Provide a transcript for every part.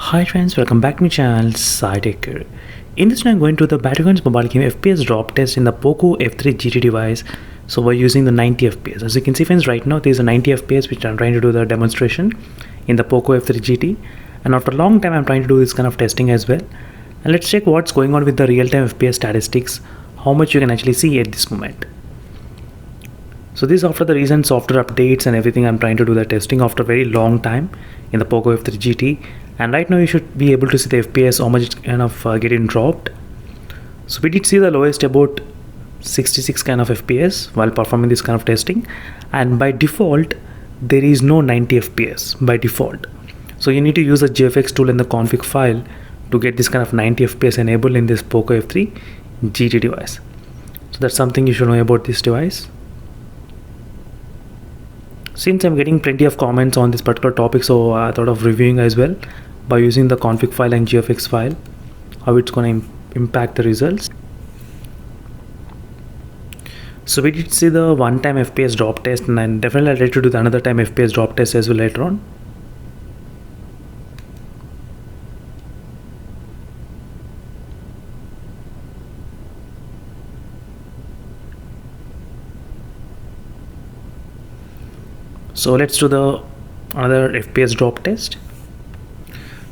Hi friends, welcome back to my channel SciTech. In this video I'm going to the battlegrounds mobile game FPS drop test in the POCO F3 GT device. So we're using the 90 FPS. As you can see friends, right now there's a 90 FPS which I'm trying to do the demonstration in the POCO F3 GT, and after a long time I'm trying to do this kind of testing as well. And let's check what's going on with the real-time FPS statistics, how much you can actually see at this moment. So this is after the recent software updates and everything. I'm trying to do the testing after a very long time in the POCO F3 GT, and right now you should be able to see the FPS, how much it's kind of getting dropped. So we did see the lowest about 66 kind of FPS while performing this kind of testing, and by default there is no 90 FPS by default. So you need to use the GFX tool in the config file to get this kind of 90 FPS enabled in this POCO F3 GT device. So that's something you should know about this device. Since I'm getting plenty of comments on this particular topic, so I thought of reviewing as well by using the config file and GFX file, how it's going to impact the results. So we did see the one-time FPS drop test, and then definitely I'll try to do the another time FPS drop test as well later on. So let's do the another FPS drop test.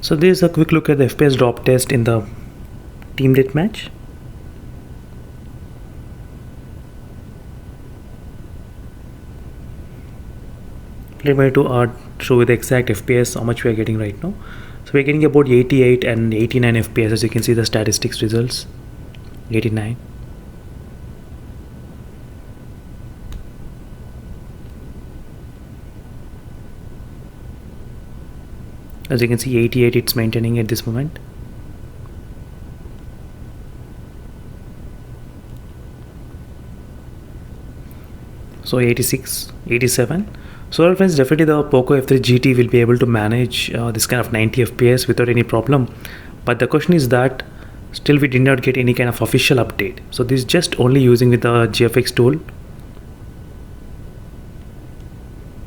So this is a quick look at the FPS drop test in the team deathmatch. Let me to show you the exact FPS, how much we are getting right now. So we're getting about 88 and 89 FPS, as you can see the statistics results. 89. As you can see, 88 it's maintaining at this moment. So 86, 87. So well friends, definitely the POCO F3 GT will be able to manage this kind of 90 FPS without any problem. But the question is that still we did not get any kind of official update. So this is just only using with the GFX tool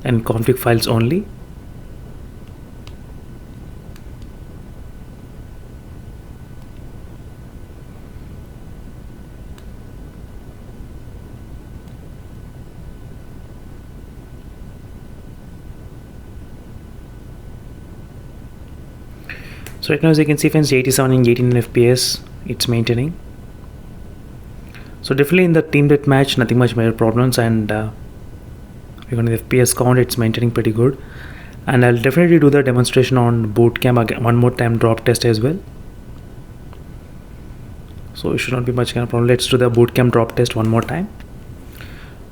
and config files only. So right now, as you can see friends, 87 and 18 FPS it's maintaining. So definitely in the team deathmatch nothing much major problems, and even the FPS count it's maintaining pretty good. And I'll definitely do the demonstration on bootcamp again, one more time drop test as well. So it should not be much kind of problem. Let's do the bootcamp drop test one more time.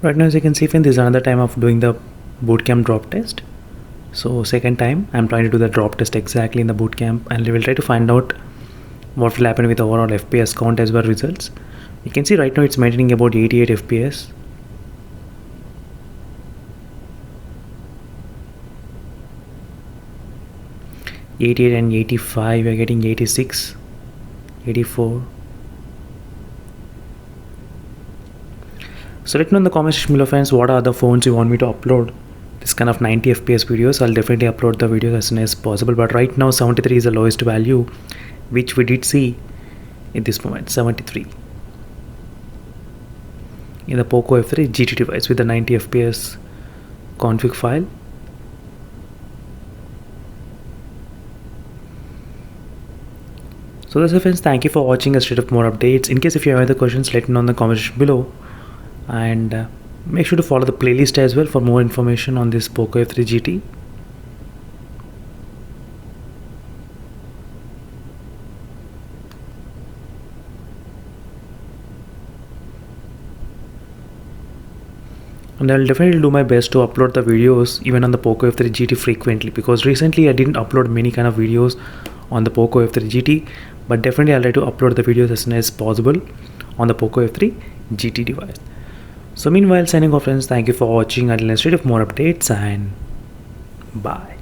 Right now, as you can see friends, this is another time of doing the bootcamp drop test. So second time I'm trying to do the drop test exactly in the bootcamp, and we will try to find out what will happen with overall FPS count as well results. You can see right now it's maintaining about 88 FPS. And 85, we are getting 86, 84. So let me know in the comment section below friends, what are the phones you want me to upload this kind of 90 FPS videos. I'll definitely upload the videos as soon as possible, but right now 73 is the lowest value which we did see in this moment. 73 in the POCO F3 GT device with the 90 FPS config file. So that's it friends, thank you for watching a straight up more updates. In case if you have other questions, let me know in the comment section below, and make sure to follow the playlist as well for more information on this POCO F3 GT. And I'll definitely do my best to upload the videos even on the POCO F3 GT frequently, because recently I didn't upload many kind of videos on the POCO F3 GT, but definitely I'll try to upload the videos as soon as possible on the POCO F3 GT device. So meanwhile, signing off friends, thank you for watching. Until next video of more updates, and bye.